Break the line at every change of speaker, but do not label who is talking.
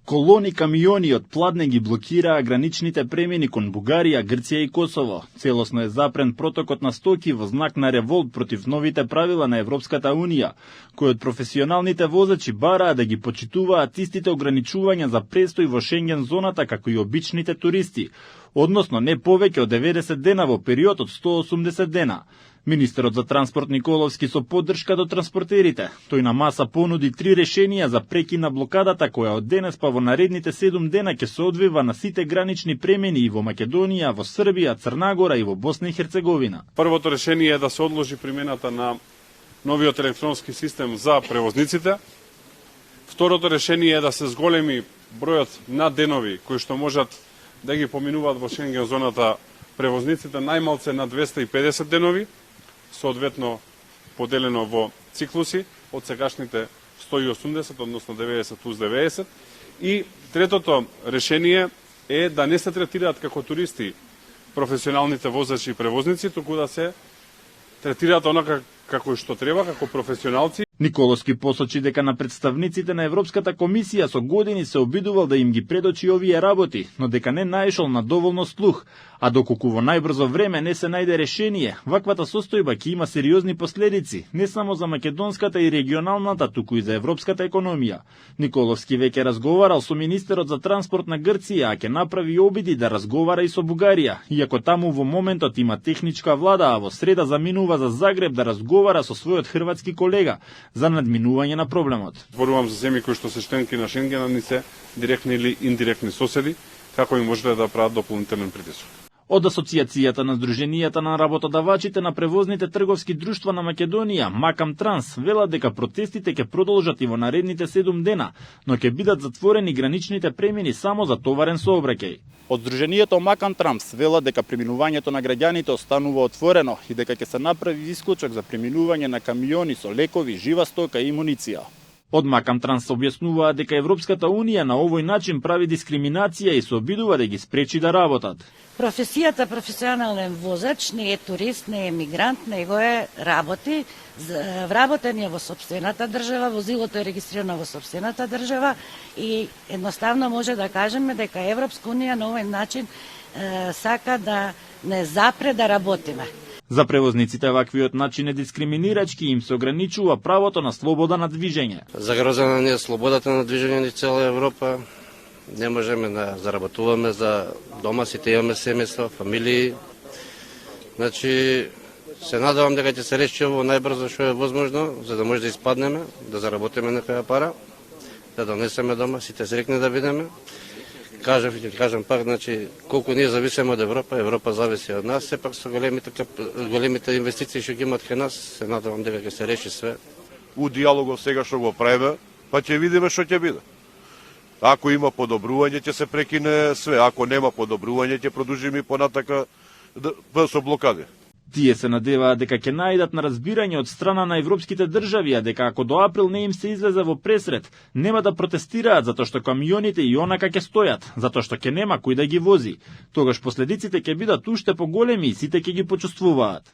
Колони камиони од Пладне ги блокираа граничните премини кон Бугарија, Грција и Косово. Целосно е запрен протокот на стоки во знак на револт против новите правила на Европската Унија, кои од професионалните возачи бараа да ги почитуваат истите ограничувања за престој во Шенген зоната како и обичните туристи, односно не повеќе од 90 дена во период од 180 дена. Министерот за транспорт Николовски со поддршка до транспортерите. Тој на маса понуди 3 решенија за прекин на блокадата која од денес па во наредните 7 дена ќе се одвива на сите гранични премини и во Македонија, во Србија, Црна Гора и во Босна и Херцеговина.
Првото решение е да се одложи примената на новиот електронски систем за превозниците. Второто решение е да се зголеми бројот на денови кои што можат да ги поминуваат во Шенген зоната превозниците најмалце на 250 денови, соодветно поделено во циклуси од сегашните 180, односно 90 плюс 90. И третото решение е да не се третираат како туристи професионалните возачи и превозници, туку да се третираат онака како што треба, како професионалци.
Николовски посочи дека на представниците на Европската комисија со години се обидувал да им ги предочи овие работи, но дека не наишол на доволно слух, а доколку во најбрзо време не се најде решение, ваквата состојба ќе има сериозни последици, не само за македонската и регионалната, туку и за европската економија. Николовски веќе разговарал со министерот за транспорт на Грција, а ќе направи обиди да разговара и со Бугарија, иако таму во моментот има техничка влада, а во среда заминува за Загреб да разговара со својот хрватски колега за надминување на проблемот.
Зборувам за земји кои што се членки на Шенгена, ни се директни или индиректни соседи, како и можеле да прават дополнителен притисок.
Од Асоцијацијата на Сдруженијата на работодавачите на превозните трговски друштва на Македонија, Макам Транс, велат дека протестите ќе продолжат и во наредните 7 дена, но ќе бидат затворени граничните премини само за товарен сообраќај. Од Сдруженијето Макам Транс велат дека преминувањето на граѓаните останува отворено и дека ќе се направи исклучок за преминување на камиони со лекови, жива стока и муниција. Од Макам Транс објаснуваа дека Европската Унија на овој начин прави дискриминација и се обидува да ги спречи да работат.
Професијата професионален возач не е турист, не е мигрант, него е работи, вработен е во сопствената држава, возилото е регистрирано во сопствената држава и едноставно може да кажеме дека Европска Унија на овој начин сака да не запре да работиме.
За превозниците ваквиот начин е дискриминирачки и им се ограничува правото на слобода на движење.
Загрозена ни е слободата на движење низ цела Европа. Не можеме да заработуваме за дома, сите имаме семејства, фамилии. Значи, се надевам дека ќе се реши ово најбрзо што е возможно, за да може да испаднеме, да заработиме некоја пара, да донесеме дома, сите срекни да бидеме. Кажам пак, значи, колку ние зависиме од Европа, Европа зависи од нас, сепак со големите инвестиции што ги имат кај нас, се надевам дека ќе се реши све.
У диалогот сега што го правиме, па ќе видиме што ќе биде. Ако има подобрување, ќе се прекине све. Ако нема подобрување, ќе продолжиме понатака со блокади.
Тие се надеваат дека ќе најдат на разбирање од страна на европските држави, а дека ако до април не им се излезе во пресред, нема да протестираат затоа што камионите и онака ќе стојат, затоа што ќе нема кој да ги вози. Тогаш последиците ќе бидат уште поголеми и сите ќе ги почувствуваат.